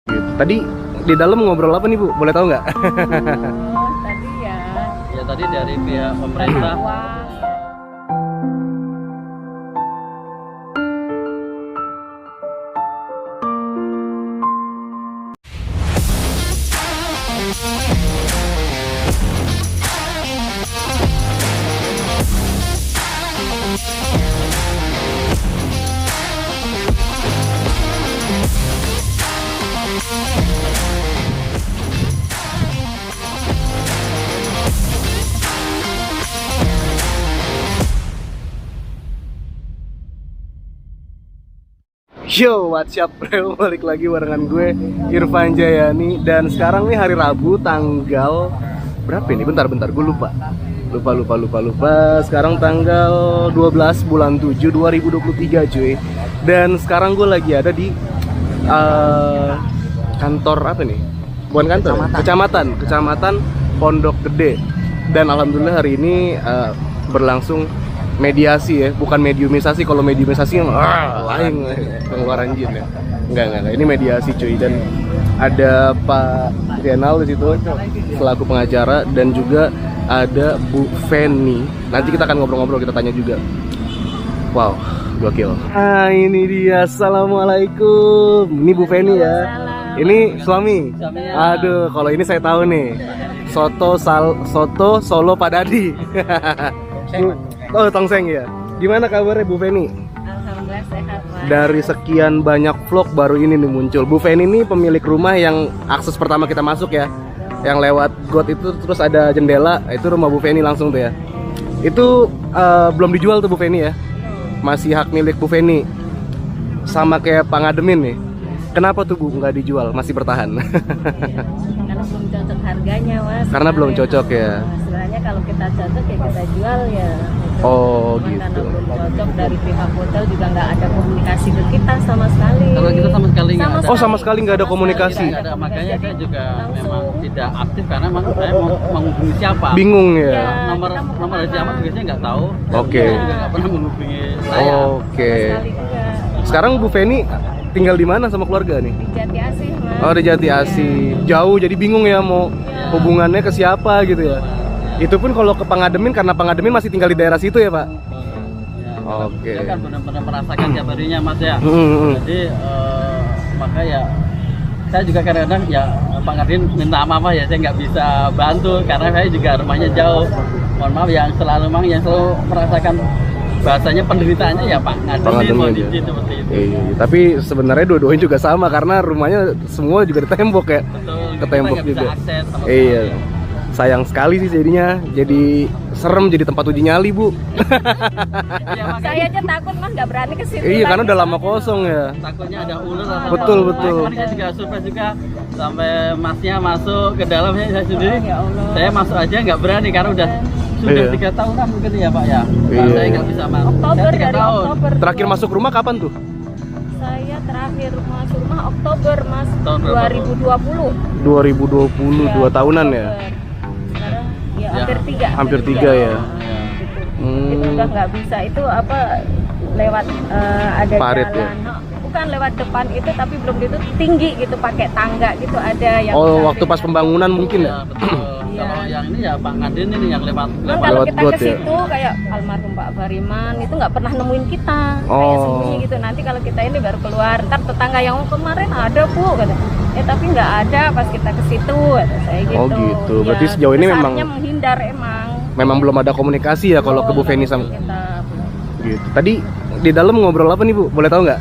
Gitu. Tadi di dalam ngobrol apa nih Bu? Boleh tahu nggak? Tadi ya. Ya tadi dari pihak pemerintah. Wah. Yo, what's up bro? Balik lagi barengan gue Irfan Jayani. Dan sekarang nih hari Rabu tanggal berapa ini? Bentar, gue lupa. Sekarang tanggal 12 bulan 7 2023 cuy. Dan sekarang gue lagi ada di kantor apa nih? Bukan kantor, kecamatan Pondok Gede. Dan alhamdulillah hari ini berlangsung mediasi ya, bukan mediumisasi. Kalau mediumisasi lain pengeluaran jin ya. Enggak. Ini mediasi cuy. Dan ada Pak Rianal di situ selaku pengacara dan juga ada Bu Feni. Nanti kita akan ngobrol-ngobrol, kita tanya juga. Wow, gokil. Nah, ini dia. Assalamualaikum. Ini Bu Feni ya. Ini suami. Aduh, kalau ini saya tahu nih. Soto Solo Pak Dadi. Oh, tongseng ya. Gimana kabarnya Bu Feni? Alhamdulillah sehat, Mas. Dari sekian banyak vlog baru ini nih muncul. Bu Feni ini pemilik rumah yang akses pertama kita masuk ya. Yang lewat got itu terus ada jendela, itu rumah Bu Feni langsung tuh ya. Itu belum dijual tuh Bu Feni ya. Masih hak milik Bu Feni. Sama kayak Pak Ngademin nih. Kenapa tuh Bu nggak dijual? Masih bertahan? Karena belum cocok harganya, Mas. Karena belum cocok ya. Sebenarnya kalau kita cocok ya kita jual ya. Oh, Cuman gitu. Karena belum cocok, dari pihak hotel juga nggak ada komunikasi ke kita sama sekali. Kalau kita sama sekali nggak ada. Oh, sama sekali nggak ada komunikasi. Tidak ada, makanya saya juga memang tidak aktif karena memang saya mau menghubungi siapa. Bingung ya. Ya. Nomor dari siapa juga saya nggak tahu. Oke. Saya juga nggak pernah menghubungi saya. Oke. Sekali juga. Sekarang Bu Feni tinggal di mana sama keluarga nih? Di Jati Asih, Mas. Oh, di Jati Asih. Jauh jadi bingung ya mau hubungannya ke siapa gitu ya. Itu pun kalau ke Pangademin, karena Pangademin masih tinggal di daerah situ ya Pak. Ya, Oke. Saya kan benar-benar merasakan tiap harinya Mas ya. Jadi maka ya saya juga kadang-kadang ya Pak Ngadin minta maaf ya, saya nggak bisa bantu karena saya juga rumahnya jauh. Mohon maaf yang selalu merasakan bahasanya penderitaannya ya Pak Ngadin kondisi seperti itu. Iya, tapi sebenarnya dua-duanya juga sama karena rumahnya semua juga di tembok ya. Betul. Ke tembok kita nggak juga. bisa akses sama Iya. sekali. Sayang sekali sih jadinya. Jadi serem, jadi tempat uji nyali Bu. Iya, makanya Saya aja takut, Mas, nggak berani ke situ. Iya, karena lagi. udah lama kosong ya. takutnya ada ular atau Betul, apa. betul. Kemarin saya juga surprise juga sampai masnya masuk ke dalamnya saya sendiri. Ya Allah. Saya masuk aja nggak berani karena udah sudah Iya. 3 tahunan mungkin ya Pak ya. Iya. Saya nggak bisa masuk. Oktober, Saya 3 dari tahun. Oktober. Terakhir masuk rumah kapan tuh? Saya terakhir masuk rumah Oktober, Mas. Tahun berapa? 2020. 2020, 2 tahunan ya. Sekarang ya Ya. hampir 3. Hampir 3 ya. Gitu. Itu udah nggak bisa. Itu apa lewat ada Parit ya? jalan. Bukan lewat depan itu, tapi belum itu tinggi gitu, pakai tangga gitu ada yang. Oh, waktu pas pembangunan mungkin ya? Ya, betul. Iya. Kalau yang ini ya Pak Ngadin ini yang lewat Kan kalau Lewat kita got ke ya? situ kayak almarhum Pak Bariman itu nggak pernah nemuin kita, kayak Oh. sembunyi gitu. Nanti kalau kita ini baru keluar, ntar tetangga yang kemarin ada Bu kata. Tapi nggak ada pas kita ke situ, kata saya gitu. Oh, gitu. Ya, Berarti sejauh ini memang- besarnya menghindar emang. Memang belum ada komunikasi ya kalau ke Bu Feni sama Kita gitu. Tadi di dalam ngobrol apa nih Bu? Boleh tahu nggak?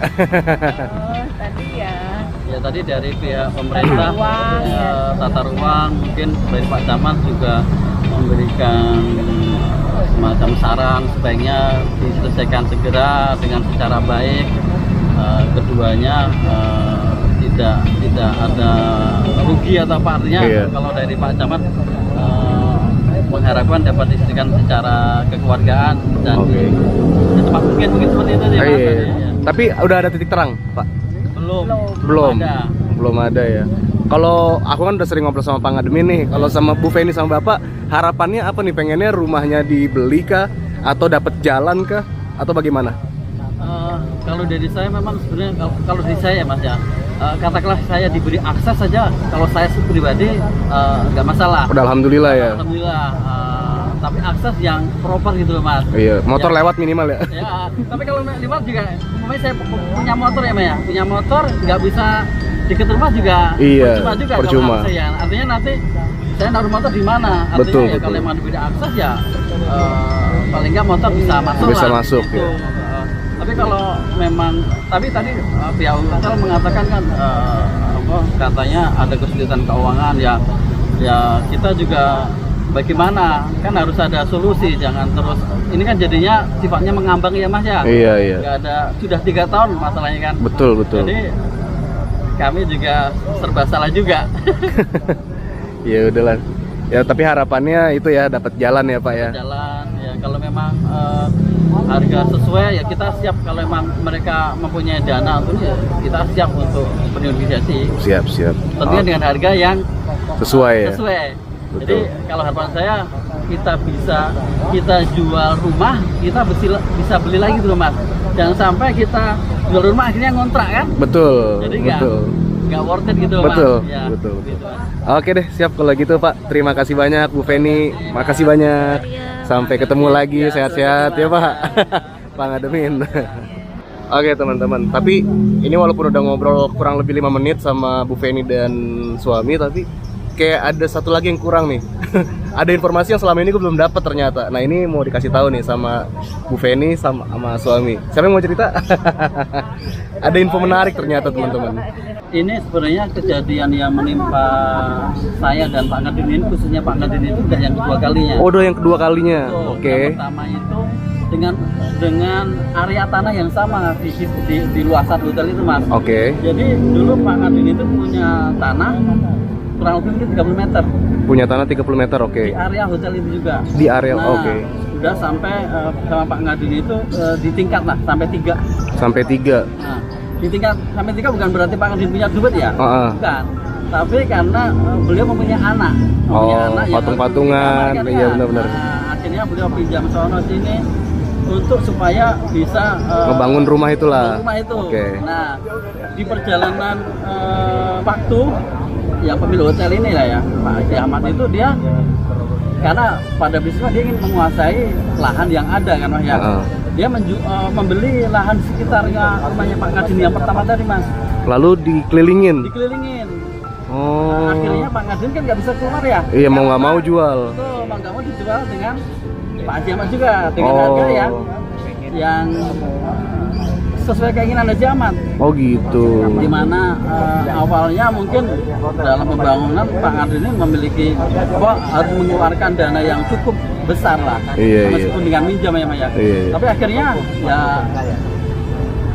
tadi ya. ya tadi dari pihak pemerintah Tata ruang, ya. tata ruang mungkin dari Pak Camat juga memberikan semacam saran sebaiknya diselesaikan segera dengan secara baik. Keduanya tidak ada rugi atau apa artinya. Iya. Kalau dari Pak Camat mengharapkan dapat diselesaikan secara kekeluargaan dan Oke. secepat mungkin seperti itu sih Mas. Iya. Ya. Tapi udah ada titik terang, Pak? Belum Belum. ada. Belum ada ya. Kalau aku kan udah sering ngobrol sama Pak Ngademin nih. Kalau sama Bu Feni sama Bapak, harapannya apa nih? Pengennya rumahnya dibeli kah? Atau dapat jalan kah? Atau bagaimana? Kalau dari saya memang sebenarnya kalau dari saya ya Mas ya, katakanlah saya diberi akses saja, kalau saya pribadi nggak masalah. Udah alhamdulillah ya. Alhamdulillah. Tapi akses yang proper gitu loh Mas. Iya, motor Ya. lewat minimal ya. Ya, tapi kalau lewat juga, umpamanya saya punya motor ya Mas ya, punya motor nggak bisa deket rumah juga, Iya, percuma juga percuma. kalau saya. Artinya nanti saya naruh motor di mana? Artinya Betul, ya betul. kalau emang diberi akses ya paling nggak motor bisa masuk Bisa lah. masuk, gitu. ya. Tapi kalau memang, tapi tadi pihak hotel mengatakan kan katanya ada kesulitan keuangan ya. Ya kita juga bagaimana, kan harus ada solusi, jangan terus ini kan jadinya sifatnya mengambang ya Mas ya. Iya, iya. Nggak ada, sudah 3 tahun masalahnya kan. Betul, betul. Jadi kami juga serba salah juga. Ya udahlah. Ya tapi harapannya itu ya dapat jalan ya Pak ya. Jalan ya, kalau memang harga sesuai ya kita siap. Kalau memang mereka mempunyai dana untuk ya kita siap untuk bernegosiasi. Siap, siap. Tentunya Oh, dengan harga yang sesuai ya. sesuai. Betul. Jadi kalau harapan saya kita jual rumah, kita bisa beli lagi di rumah. Jangan sampai kita jual rumah akhirnya ngontrak kan. Betul. Jadi betul. nggak worth it gitu Betul, Mas. Ya, betul, betul. gitu, Mas. Oke deh, siap kalau gitu Pak. Terima kasih banyak Bu Feni. Makasih banyak. Sampai ketemu lagi, sehat-sehat ya Pak. Pak Ngademin. Oke teman-teman, tapi ini walaupun udah ngobrol kurang lebih 5 menit sama Bu Feni dan suami, tapi kayak ada satu lagi yang kurang nih. Ada informasi yang selama ini gue belum dapat ternyata. Nah ini mau dikasih tahu nih sama Bu Feni sama suami. Siapa yang mau cerita? Ada info menarik ternyata teman-teman. Ini sebenarnya kejadian yang menimpa saya dan Pak Ngadin ini, khususnya Pak Ngadin itu udah yang kedua kalinya. Oh, udah yang kedua kalinya. Betul. Oke. Yang pertama itu dengan area tanah yang sama di luasan hotel itu Mas. Oke. Jadi dulu Pak Ngadin itu punya tanah kurang lebih mungkin 30 meter Punya tanah 30 meter, oke. di area hotel itu juga. Di area, Nah, oke. udah sampai sama Pak Ngadin itu di tingkat lah sampai 3. Sampai 3. Nah, di tingkat sampai 3 bukan berarti Pak Ngadin punya duit ya. Bukan. Tapi karena beliau mempunyai anak. Yang patung-patungan. harus Iya, dikamar, benar-benar. Nah, akhirnya beliau pinjam sono sini untuk supaya bisa Ngebangun rumah itulah. rumah itu. Oke. Nah, di perjalanan waktu yang pemilik hotel ini lah ya, Pak Haji Ahmad itu dia karena pada bisnisnya dia ingin menguasai lahan yang ada kan Mas ya. Dia membeli lahan di sekitarnya rumahnya Pak Ngadin yang pertama tadi Mas. Lalu dikelilingin. Dikelilingin. Oh. Nah, akhirnya Pak Ngadin kan nggak bisa keluar ya. Iya, mau nggak mau jual. Betul, mau nggak mau dijual dengan Pak Haji Ahmad juga dengan harga yang sesuai keinginan Haji Ahmad. Oh gitu. Dimana awalnya mungkin dalam pembangunan Pak Ngadin ini memiliki harus mengeluarkan dana yang cukup besar lah. Iya, meskipun dengan minjam ya Mas ya. Iya. Tapi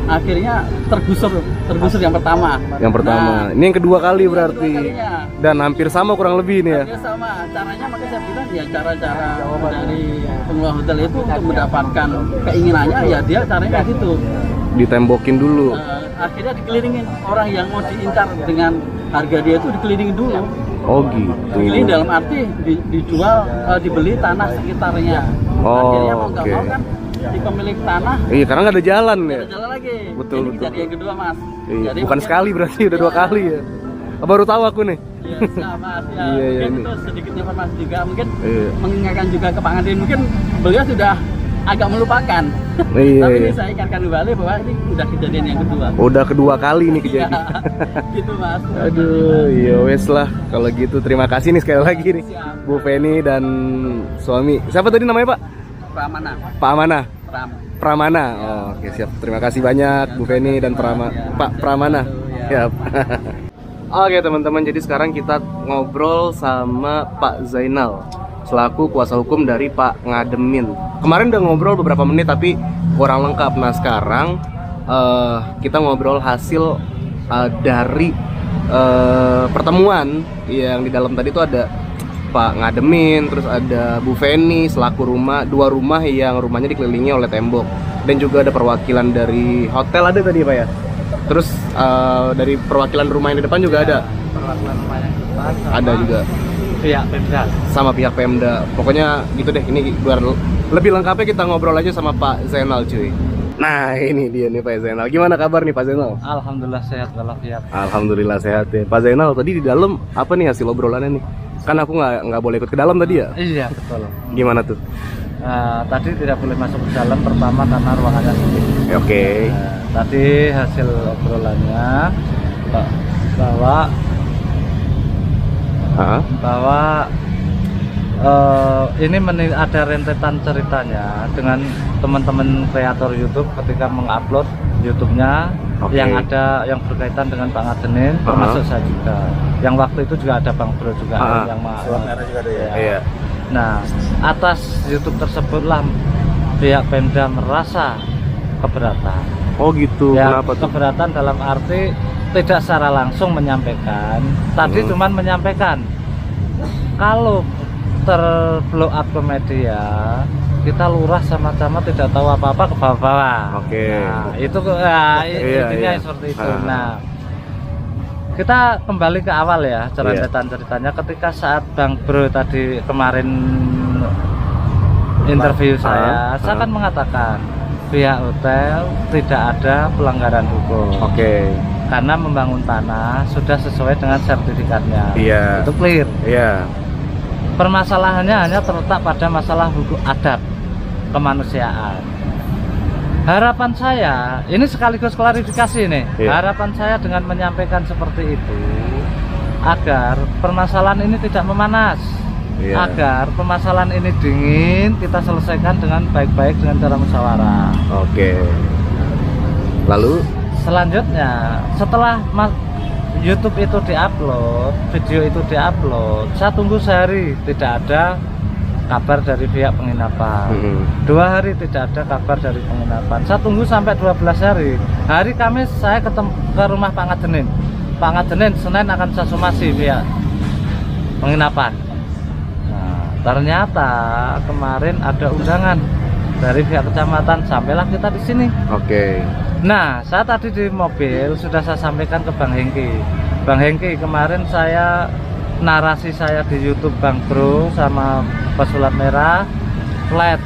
akhirnya tergusur yang pertama. Yang pertama. Nah, Ini yang kedua kali berarti. kalinya. Dan hampir sama kurang lebih ini ya. Hampir sama caranya, makanya saya bilang ya cara-cara dari pengelola hotel itu untuk mendapatkan keinginannya ya dia caranya kayak gitu. Ditembokin dulu. Akhirnya dikelilingin orang yang mau diincar dengan harga dia itu dikelilingin dulu. Oh gitu. Dikelilingin dalam arti dijual, dibeli tanah sekitarnya. Oh, Akhirnya mau nggak oke. mau kan di pemilik tanah Iya, karena nggak ada jalan ya. ada jalan lagi. Betul, Ini betul. kejadian yang kedua Mas. Iya, Jadi bukan mungkin- sekali berarti udah 2 kali ya. Baru tahu aku nih. Iya, siap, Mas. Ya, Iya, iya, mungkin ini. itu sedikit informasi juga. Mungkin Iya. mengingatkan juga ke Pak Ngadin. Mungkin beliau sudah agak melupakan. Iya, Tapi ini iya. saya ingatkan kembali bahwa ini udah kejadian yang kedua. Udah kedua kali nih Iya, kejadian. gitu Mas. Aduh, ya wes lah. Kalau gitu terima kasih nih sekali lagi nih Siap. Bu Feni dan suami. Siapa tadi namanya Pak? Pramana. Pak Amanah. Pram. Pramana. Oh, oke siap. Terima kasih banyak Bu Feni dan Pak Pramana. Siap. Oke teman-teman, jadi sekarang kita ngobrol sama Pak Zainal selaku kuasa hukum dari Pak Ngademin. Kemarin udah ngobrol beberapa menit tapi kurang lengkap. Nah sekarang kita ngobrol hasil dari pertemuan yang di dalam tadi itu ada Pak Ngademin, terus ada Bu Feni selaku dua rumah yang rumahnya dikelilingi oleh tembok, dan juga ada perwakilan dari hotel ada tadi Pak ya. Terus dari perwakilan rumah yang di depan juga ada. Perwakilan rumah yang depan Ada juga pihak Pemda. sama pihak Pemda. Pokoknya gitu deh. Ini biar lebih lengkapnya kita ngobrol aja sama Pak Zainal cuy. Nah ini dia nih Pak Zainal. Gimana kabar nih Pak Zainal? Alhamdulillah sehat walafiat. Alhamdulillah sehat ya. Pak Zainal tadi di dalam apa nih hasil obrolannya nih? Kan aku nggak boleh ikut ke dalam tadi ya? Iya betul. Gimana tuh? Tadi tidak boleh masuk ke dalam, pertama karena ruangannya sempit. Oke. Tadi hasil obrolannya bahwa ini ada rentetan ceritanya dengan teman-teman kreator YouTube ketika mengupload YouTube-nya yang ada yang berkaitan dengan Pak Ngadenin, termasuk saya juga. Yang waktu itu juga ada Bang Bro juga yang Surat merah juga ada ya. Iya. Nah, atas YouTube tersebutlah pihak Pemda merasa keberatan. Oh gitu. Ya, kenapa tuh? keberatan dalam arti tidak secara langsung menyampaikan. Tadi cuman menyampaikan kalau terblow up ke media, kita lurah sama-sama tidak tahu apa-apa ke bawah-bawah. Oke. Nah, itu intinya seperti itu. Nah, kita kembali ke awal ya, ceritanya ketika saat Bang Bro tadi kemarin interview saya kan mengatakan pihak hotel tidak ada pelanggaran hukum. Oke. Karena membangun tanah sudah sesuai dengan sertifikatnya. Iya. Itu clear. Iya. Permasalahannya hanya terletak pada masalah hukum adat kemanusiaan. Harapan saya, ini sekaligus klarifikasi nih. Harapan saya dengan menyampaikan seperti itu agar permasalahan ini tidak memanas. Agar permasalahan ini dingin, kita selesaikan dengan baik-baik dengan cara musyawarah. Oke. Lalu selanjutnya setelah YouTube itu diupload, video itu diupload, saya tunggu sehari tidak ada kabar dari pihak penginapan. 2 hari tidak ada kabar dari penginapan. Saya tunggu sampai 12 hari. Hari Kamis saya ketemu ke rumah Pak Ngadenin. Pak Ngadenin Senin akan saya somasi pihak penginapan. Nah, ternyata kemarin ada undangan dari pihak kecamatan, sampailah kita di sini. Oke. Nah, saya tadi di mobil sudah saya sampaikan ke Bang Hengki. Bang Hengki, kemarin saya narasi saya di YouTube Bang Bro sama Pesulap Merah flat,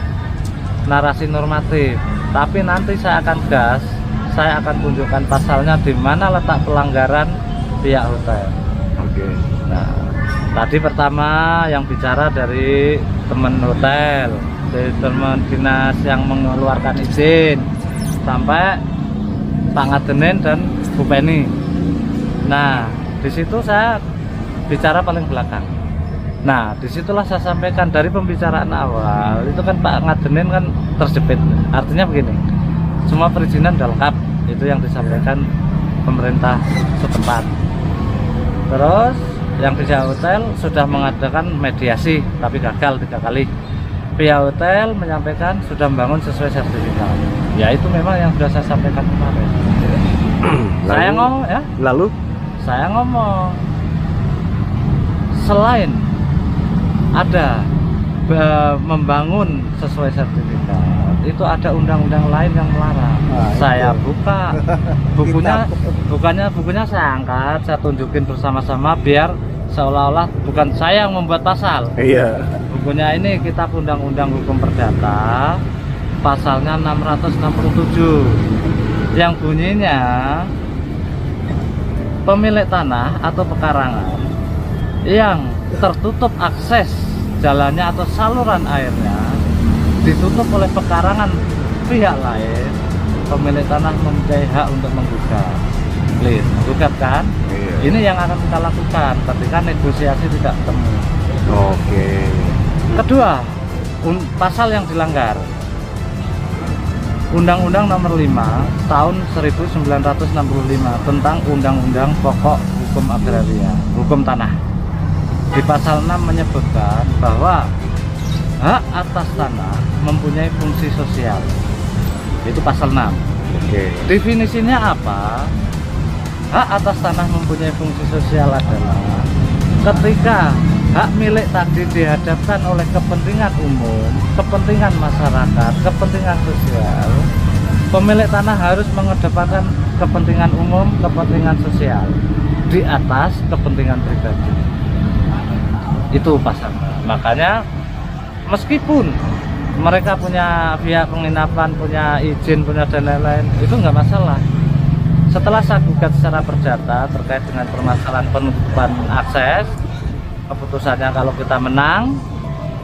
narasi normatif. Tapi nanti saya akan gas, saya akan tunjukkan pasalnya di mana letak pelanggaran pihak hotel. Oke. Nah, tadi pertama yang bicara dari teman hotel, dari teman dinas yang mengeluarkan izin, sampai Pak Ngadenin dan Bu Penny. Nah, di situ saya bicara paling belakang. Nah, disitulah saya sampaikan dari pembicaraan awal itu kan Pak Ngadenin kan terjepit. Artinya begini, semua perizinan sudah lengkap, itu yang disampaikan pemerintah setempat. Terus yang pihak hotel sudah mengadakan mediasi tapi gagal 3 kali. Pihak hotel menyampaikan sudah membangun sesuai sertifikat. Ya itu memang yang sudah saya sampaikan kemarin. Saya ngomong ya. Lalu saya ngomong selain ada membangun sesuai sertifikat, itu ada undang-undang lain yang melarang. Saya buka bukunya saya angkat, saya tunjukin bersama-sama biar seolah-olah bukan saya yang membuat pasal. Iya. Bukunya ini Kitab Undang-Undang Hukum Perdata, pasalnya 667 yang bunyinya pemilik tanah atau pekarangan yang tertutup akses jalannya atau saluran airnya ditutup oleh pekarangan pihak lain, pemilik tanah mempunyai hak untuk menggugat. Clear, menggugat kan? Iya. Ini yang akan kita lakukan ketika negosiasi tidak ketemu. Oke. Kedua, pasal yang dilanggar Undang-Undang Nomor 5 Tahun 1965 tentang Undang-Undang Pokok Hukum Agraria, Hukum Tanah. Di pasal 6 menyebutkan bahwa hak atas tanah mempunyai fungsi sosial. Itu pasal 6. Oke. Definisinya apa? Hak atas tanah mempunyai fungsi sosial adalah ketika hak milik tadi dihadapkan oleh kepentingan umum, kepentingan masyarakat, kepentingan sosial, pemilik tanah harus mengedepankan kepentingan umum, kepentingan sosial di atas kepentingan pribadi. Itu pasal. Makanya meskipun mereka punya pihak penginapan, punya izin, punya dan lain-lain, itu nggak masalah. Setelah saya gugat secara perdata terkait dengan permasalahan penutupan akses, keputusannya kalau kita menang,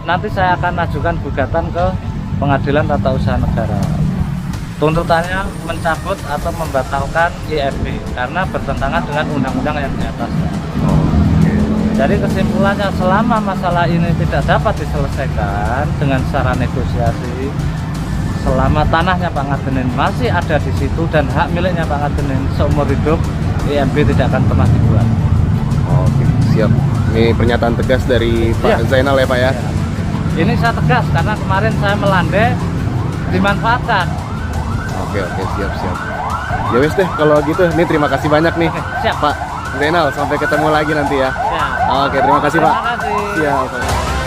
nanti saya akan ajukan gugatan ke Pengadilan Tata Usaha Negara. Tuntutannya mencabut atau membatalkan IFB karena bertentangan dengan undang-undang yang di atasnya. Jadi kesimpulannya, selama masalah ini tidak dapat diselesaikan dengan secara negosiasi, selama tanahnya Pak Ngadenin masih ada di situ dan hak miliknya Pak Ngadenin seumur hidup, IMB tidak akan pernah dibuat. Oke, siap. Ini pernyataan tegas dari Pak Zainal ya Pak ya? Ini saya tegas karena kemarin saya melandai dimanfaatkan. Oke, siap. Ya wes deh kalau gitu. Nih terima kasih banyak nih Siap. Pak Zainal, sampai ketemu lagi nanti ya. Ya. Oke, terima kasih Pak. Terima kasih. Siap.